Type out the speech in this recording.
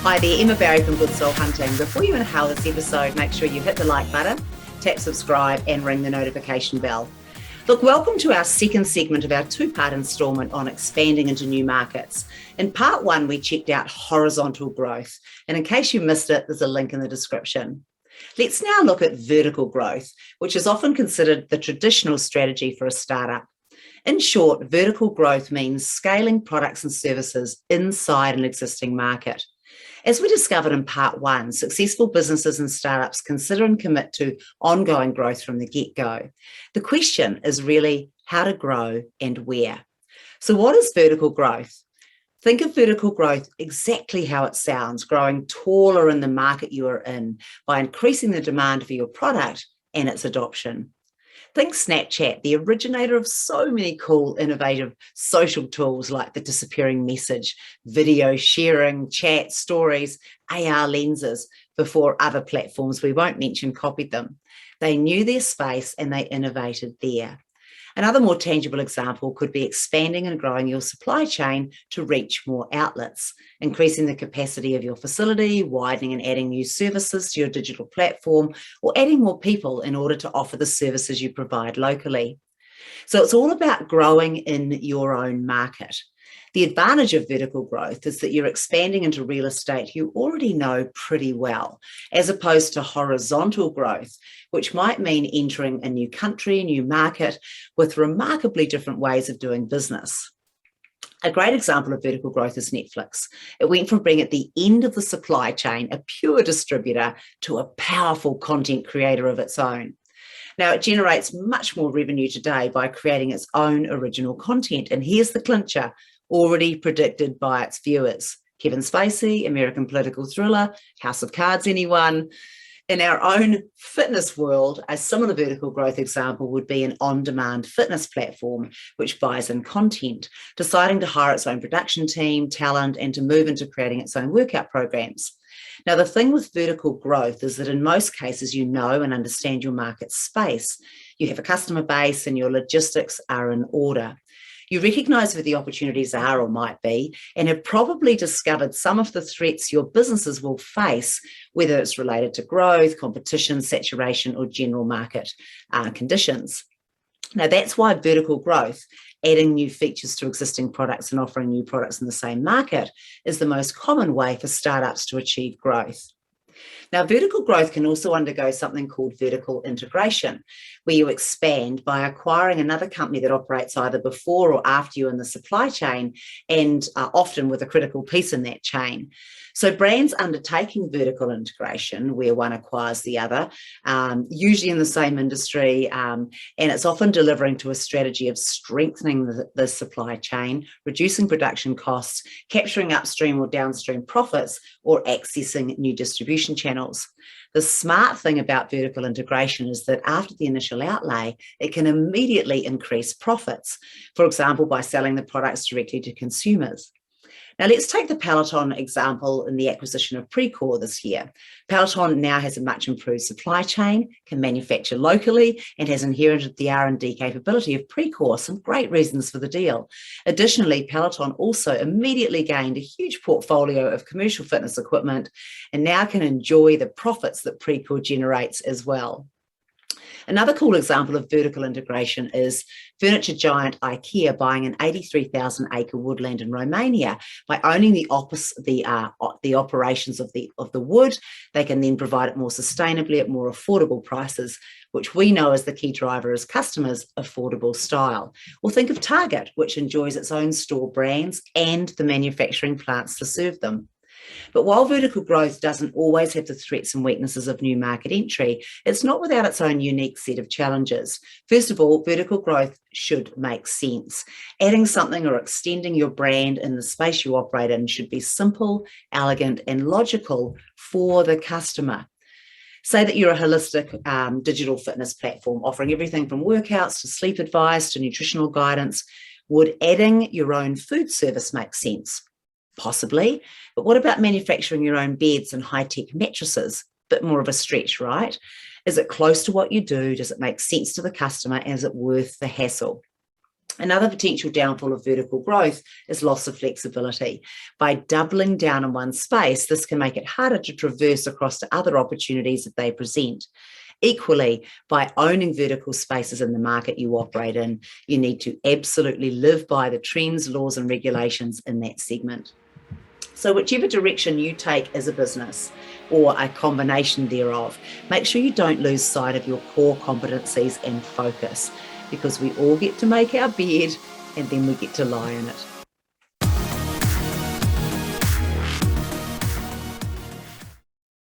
Hi there, Emma Barry from Good Soul Hunting. Before you inhale this episode, make sure you hit the like button, tap subscribe and ring the notification bell. Look, welcome to our second segment of our two-part installment on expanding into new markets. In part one, we checked out horizontal growth. And in case you missed it, there's a link in the description. Let's now look at vertical growth, which is often considered the traditional strategy for a startup. In short, vertical growth means scaling products and services inside an existing market. As we discovered in part one, successful businesses and startups consider and commit to ongoing growth from the get-go. The question is really how to grow and where. So what is vertical growth? Think of vertical growth exactly how it sounds, growing taller in the market you are in by increasing the demand for your product and its adoption. Think Snapchat, the originator of so many cool, innovative social tools like the disappearing message, video sharing, chat, stories, AR lenses, before other platforms we won't mention copied them. They knew their space and they innovated there. Another more tangible example could be expanding and growing your supply chain to reach more outlets, increasing the capacity of your facility, widening and adding new services to your digital platform, or adding more people in order to offer the services you provide locally. So it's all about growing in your own market. The advantage of vertical growth is that you're expanding into real estate you already know pretty well, as opposed to horizontal growth, which might mean entering a new country, a new market, with remarkably different ways of doing business. A great example of vertical growth is Netflix. It went from being at the end of the supply chain, a pure distributor, to a powerful content creator of its own. Now, it generates much more revenue today by creating its own original content. And here's the clincher, already predicted by its viewers. Kevin Spacey, American political thriller, House of Cards, anyone? In our own fitness world, a similar vertical growth example would be an on-demand fitness platform which buys in content, deciding to hire its own production team, talent, and to move into creating its own workout programs. Now, the thing with vertical growth is that in most cases, you know and understand your market space. You have a customer base and your logistics are in order. You recognise where the opportunities are or might be and have probably discovered some of the threats your businesses will face, whether it's related to growth, competition, saturation, or general market conditions. Now, that's why vertical growth, adding new features to existing products and offering new products in the same market, is the most common way for startups to achieve growth. Now, vertical growth can also undergo something called vertical integration, where you expand by acquiring another company that operates either before or after you in the supply chain, and often with a critical piece in that chain. So brands undertaking vertical integration, where one acquires the other, usually in the same industry, and it's often delivering to a strategy of strengthening the supply chain, reducing production costs, capturing upstream or downstream profits, or accessing new distribution channels. The smart thing about vertical integration is that after the initial outlay, it can immediately increase profits, for example, by selling the products directly to consumers. Now, let's take the Peloton example in the acquisition of Precor this year. Peloton now has a much improved supply chain, can manufacture locally, and has inherited the R&D capability of Precor, some great reasons for the deal. Additionally, Peloton also immediately gained a huge portfolio of commercial fitness equipment and now can enjoy the profits that Precor generates as well. Another cool example of vertical integration is furniture giant IKEA buying an 83,000-acre woodland in Romania. By owning the operations of the wood, they can then provide it more sustainably at more affordable prices, which we know as the key driver as customers, affordable style. Or think of Target, which enjoys its own store brands and the manufacturing plants to serve them. But while vertical growth doesn't always have the threats and weaknesses of new market entry, it's not without its own unique set of challenges. First of all, vertical growth should make sense. Adding something or extending your brand in the space you operate in should be simple, elegant, and logical for the customer. Say that you're a holistic digital fitness platform offering everything from workouts to sleep advice to nutritional guidance. Would adding your own food service make sense? Possibly, but what about manufacturing your own beds and high-tech mattresses? Bit more of a stretch, right? Is it close to what you do? Does it make sense to the customer? And is it worth the hassle? Another potential downfall of vertical growth is loss of flexibility. By doubling down in one space, this can make it harder to traverse across to other opportunities that they present. Equally, by owning vertical spaces in the market you operate in, you need to absolutely live by the trends, laws, and regulations in that segment. So whichever direction you take as a business or a combination thereof, make sure you don't lose sight of your core competencies and focus, because we all get to make our bed and then we get to lie in it.